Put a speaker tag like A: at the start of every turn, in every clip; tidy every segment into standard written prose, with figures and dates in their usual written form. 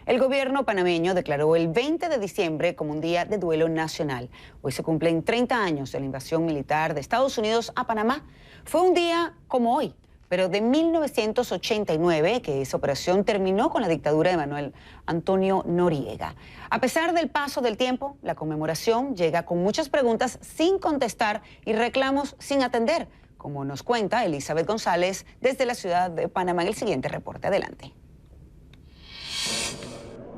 A: El gobierno panameño declaró el 20 de diciembre como un día de duelo nacional. Hoy se cumplen 30 años de la invasión militar de Estados Unidos a Panamá. Fue un día como hoy, pero de 1989, que esa operación terminó con la dictadura de Manuel Antonio Noriega. A pesar del paso del tiempo, la conmemoración llega con muchas preguntas sin contestar y reclamos sin atender, como nos cuenta Elizabeth González desde la ciudad de Panamá en el siguiente reporte. Adelante.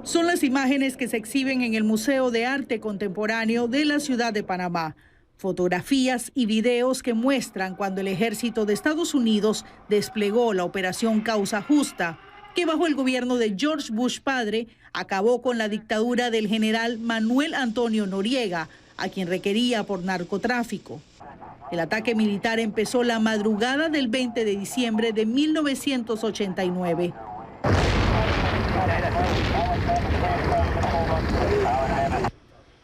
B: Son las imágenes que se exhiben en el Museo de Arte Contemporáneo de la ciudad de Panamá. Fotografías y videos que muestran cuando el ejército de Estados Unidos desplegó la Operación Causa Justa, que bajo el gobierno de George Bush padre acabó con la dictadura del general Manuel Antonio Noriega, a quien requería por narcotráfico. El ataque militar empezó la madrugada del 20 de diciembre de 1989.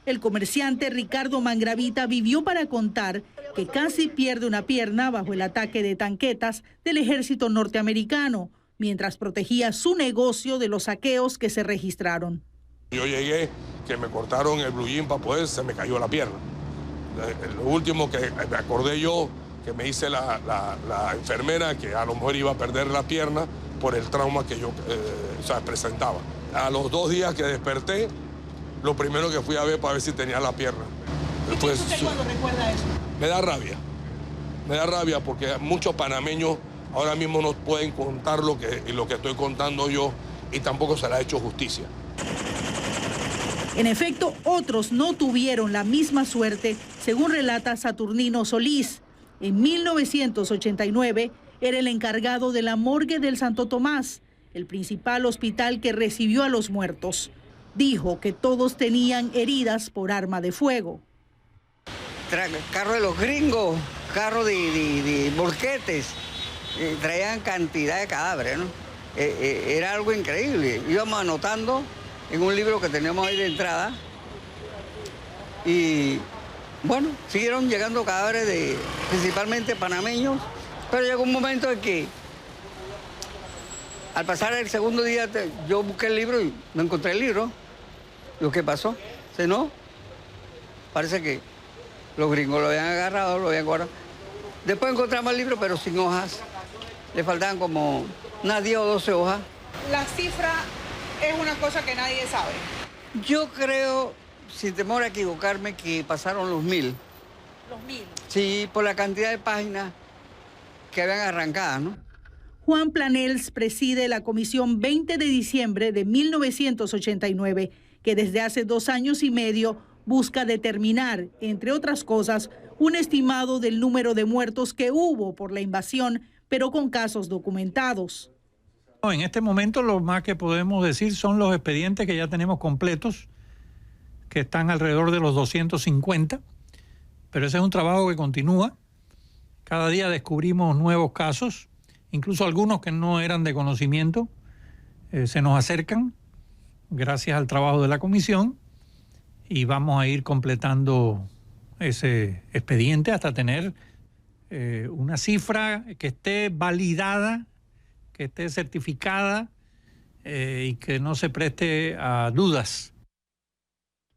B: El comerciante Ricardo Mangravita vivió para contar que casi pierde una pierna bajo el ataque de tanquetas del ejército norteamericano, mientras protegía su negocio de los saqueos que se registraron.
C: Yo llegué, que me cortaron el blue jean para poder, se me cayó la pierna. Lo último que me acordé yo, que me dice la enfermera, que a lo mejor iba a perder la pierna por el trauma que yo presentaba. A los 2 días que desperté, lo primero que fui a ver para ver si tenía la pierna.
B: ¿Qué piensa usted cuando recuerda eso?
C: Me da rabia porque muchos panameños ahora mismo no pueden contar lo que estoy contando yo y tampoco se le ha hecho justicia.
B: En efecto, otros no tuvieron la misma suerte, según relata Saturnino Solís. En 1989 era el encargado de la morgue del Santo Tomás, el principal hospital que recibió a los muertos. Dijo que todos tenían heridas por arma de fuego.
D: Carro de los gringos, carro de volquetes, traían cantidad de cadáveres, ¿no? Era algo increíble. Íbamos anotando en un libro que teníamos ahí de entrada y, bueno, siguieron llegando cadáveres principalmente panameños, pero llegó un momento en que al pasar el segundo día yo busqué el libro y no encontré el libro. Lo que pasó, no, parece que los gringos lo habían agarrado, lo habían guardado. Después encontramos el libro, pero sin hojas. Le faltaban como unas 10 o 12 hojas.
B: La cifra es una cosa que nadie sabe.
D: Yo creo, sin temor a equivocarme, que pasaron los 1000.
B: ¿Los 1000?
D: Sí, por la cantidad de páginas que habían arrancado, ¿no?
B: Juan Planels preside la Comisión 20 de diciembre de 1989, que desde hace 2 años y medio busca determinar, entre otras cosas, un estimado del número de muertos que hubo por la invasión, pero con casos documentados.
E: En este momento lo más que podemos decir son los expedientes que ya tenemos completos, que están alrededor de los 250, pero ese es un trabajo que continúa. Cada día descubrimos nuevos casos, incluso algunos que no eran de conocimiento, se nos acercan gracias al trabajo de la comisión y vamos a ir completando ese expediente hasta tener una cifra que esté validada, que esté certificada y que no se preste a dudas.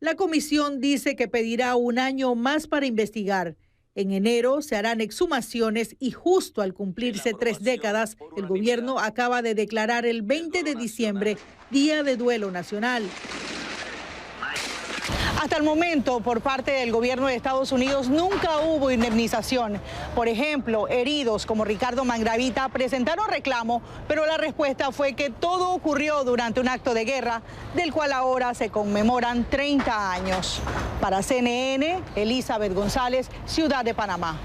B: La comisión dice que pedirá 1 año más para investigar. En enero se harán exhumaciones y justo al cumplirse 3 décadas, el gobierno acaba de declarar el 20 de diciembre Día de Duelo Nacional. Hasta el momento, por parte del gobierno de Estados Unidos, nunca hubo indemnización. Por ejemplo, heridos como Ricardo Mangravita presentaron reclamo, pero la respuesta fue que todo ocurrió durante un acto de guerra, del cual ahora se conmemoran 30 años. Para CNN, Elizabeth González, Ciudad de Panamá.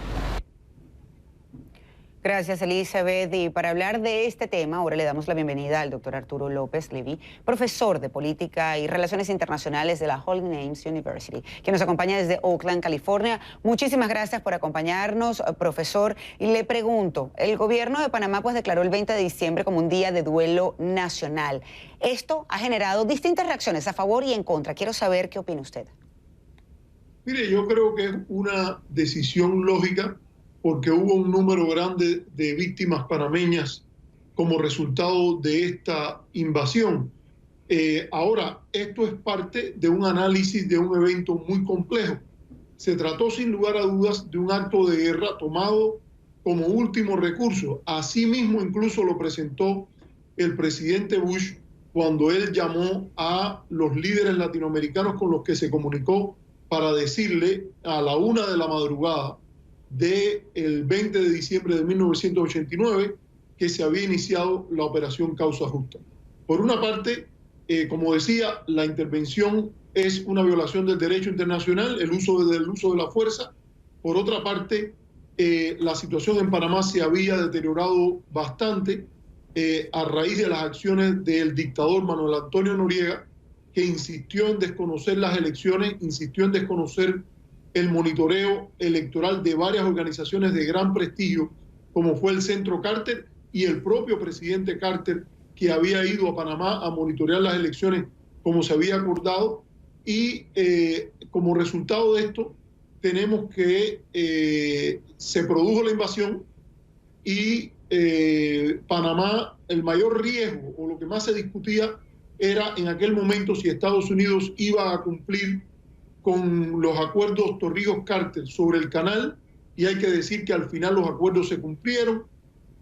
A: Gracias, Elizabeth. Y para hablar de este tema, ahora le damos la bienvenida al doctor Arturo López Levy, profesor de Política y Relaciones Internacionales de la Holy Names University, que nos acompaña desde Oakland, California. Muchísimas gracias por acompañarnos, profesor. Y le pregunto, el gobierno de Panamá declaró el 20 de diciembre como un día de duelo nacional. Esto ha generado distintas reacciones a favor y en contra. Quiero saber qué opina usted.
F: Mire, yo creo que es una decisión lógica porque hubo un número grande de víctimas panameñas como resultado de esta invasión. Ahora, esto es parte de un análisis de un evento muy complejo. Se trató sin lugar a dudas de un acto de guerra tomado como último recurso. Asimismo, incluso lo presentó el presidente Bush cuando él llamó a los líderes latinoamericanos con los que se comunicó para decirle a la 1 de la madrugada del 20 de diciembre de 1989 que se había iniciado la operación Causa Justa. Por una parte, como decía, la intervención es una violación del derecho internacional, el uso de la fuerza. Por otra parte, la situación en Panamá se había deteriorado bastante a raíz de las acciones del dictador Manuel Antonio Noriega, que insistió en desconocer las elecciones, insistió en desconocer el monitoreo electoral de varias organizaciones de gran prestigio, como fue el Centro Carter y el propio presidente Carter, que había ido a Panamá a monitorear las elecciones como se había acordado. Y como resultado de esto, tenemos que se produjo la invasión y Panamá, el mayor riesgo o lo que más se discutía era en aquel momento si Estados Unidos iba a cumplir con los acuerdos Torrijos-Carter sobre el canal, y hay que decir que al final los acuerdos se cumplieron,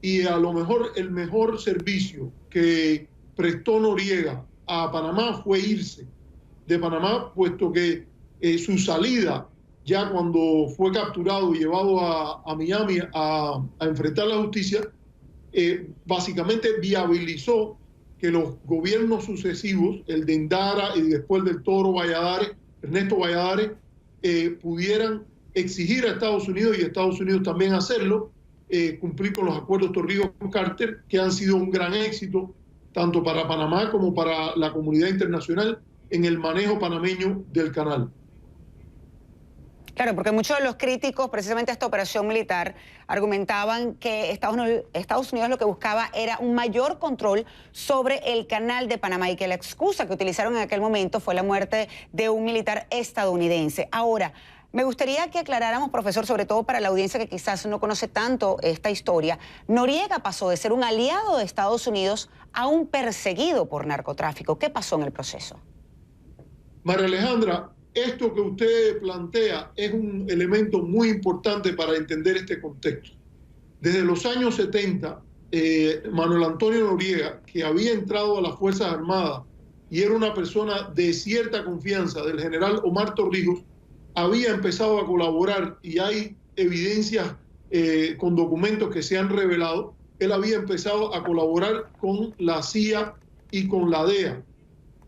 F: y a lo mejor el mejor servicio que prestó Noriega a Panamá fue irse de Panamá, puesto que su salida, ya cuando fue capturado y llevado a Miami a enfrentar la justicia, básicamente viabilizó que los gobiernos sucesivos, el de Endara y después del Toro Valladares, Ernesto Valladares, pudieran exigir a Estados Unidos y Estados Unidos también hacerlo, cumplir con los acuerdos Torrijos-Carter, que han sido un gran éxito tanto para Panamá como para la comunidad internacional en el manejo panameño del canal.
A: Claro, porque muchos de los críticos, precisamente a esta operación militar, argumentaban que Estados Unidos lo que buscaba era un mayor control sobre el canal de Panamá y que la excusa que utilizaron en aquel momento fue la muerte de un militar estadounidense. Ahora, me gustaría que aclaráramos, profesor, sobre todo para la audiencia que quizás no conoce tanto esta historia. Noriega pasó de ser un aliado de Estados Unidos a un perseguido por narcotráfico. ¿Qué pasó en el proceso?
F: María Alejandra, esto que usted plantea es un elemento muy importante para entender este contexto. Desde los años 70, Manuel Antonio Noriega, que había entrado a las Fuerzas Armadas y era una persona de cierta confianza del general Omar Torrijos, había empezado a colaborar, y hay evidencias con documentos que se han revelado. Él había empezado a colaborar con la CIA y con la DEA.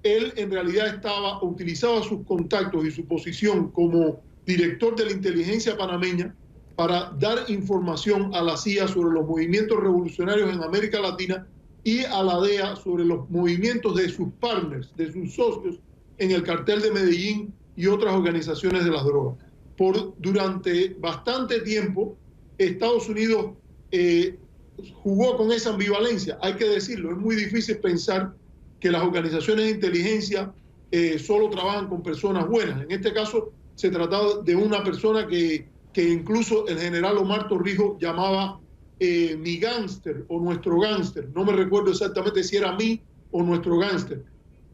F: Él en realidad utilizaba sus contactos y su posición como director de la inteligencia panameña para dar información a la CIA sobre los movimientos revolucionarios en América Latina y a la DEA sobre los movimientos de sus partners, de sus socios en el cartel de Medellín y otras organizaciones de las drogas. Durante bastante tiempo, Estados Unidos jugó con esa ambivalencia. Hay que decirlo, es muy difícil pensar que las organizaciones de inteligencia solo trabajan con personas buenas. En este caso, se trataba de una persona que incluso el general Omar Torrijos llamaba mi gángster o nuestro gángster. No me recuerdo exactamente si era mí o nuestro gángster.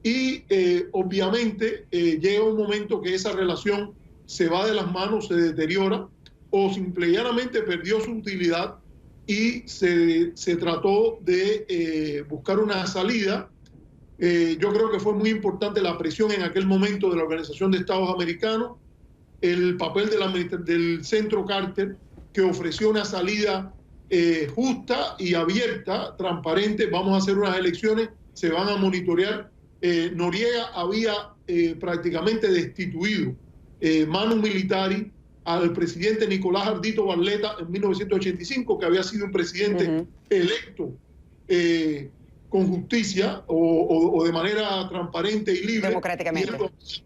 F: Y obviamente llega un momento que esa relación se va de las manos, se deteriora, o simple y llanamente perdió su utilidad, y se trató de buscar una salida. Yo creo que fue muy importante la presión en aquel momento de la Organización de Estados Americanos, el papel del Centro Carter, que ofreció una salida justa y abierta, transparente. Vamos a hacer unas elecciones, se van a monitorear. Noriega había prácticamente destituido manu militari al presidente Nicolás Ardito Barletta en 1985, que había sido un presidente electo con justicia o de manera transparente y libre,
A: democráticamente,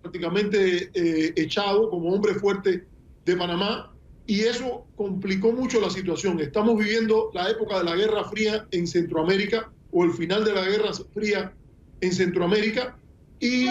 F: prácticamente echado como hombre fuerte de Panamá, y eso complicó mucho la situación. Estamos viviendo la época de la Guerra Fría en Centroamérica, o el final de la Guerra Fría en Centroamérica, y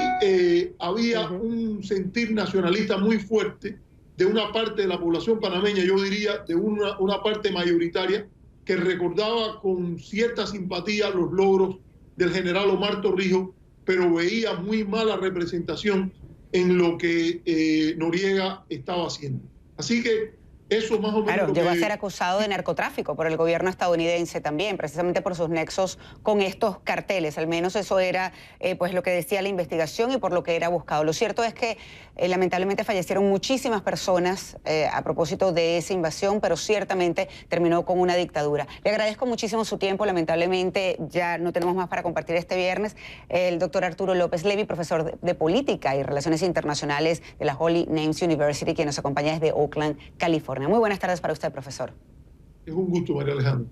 F: había un sentir nacionalista muy fuerte de una parte de la población panameña, yo diría de una parte mayoritaria, que recordaba con cierta simpatía los logros del general Omar Torrijos pero veía muy mala representación en lo que Noriega estaba haciendo. Así que eso más o menos...
A: Claro, llegó a ser acusado de narcotráfico por el gobierno estadounidense también, precisamente por sus nexos con estos carteles. Al menos eso era pues lo que decía la investigación y por lo que era buscado. Lo cierto es que lamentablemente fallecieron muchísimas personas a propósito de esa invasión, pero ciertamente terminó con una dictadura. Le agradezco muchísimo su tiempo. Lamentablemente ya no tenemos más para compartir este viernes. El doctor Arturo López Levy, profesor de Política y Relaciones Internacionales de la Holy Names University, quien nos acompaña desde Oakland, California. Muy buenas tardes para usted, profesor.
F: Es un gusto, María Alejandra.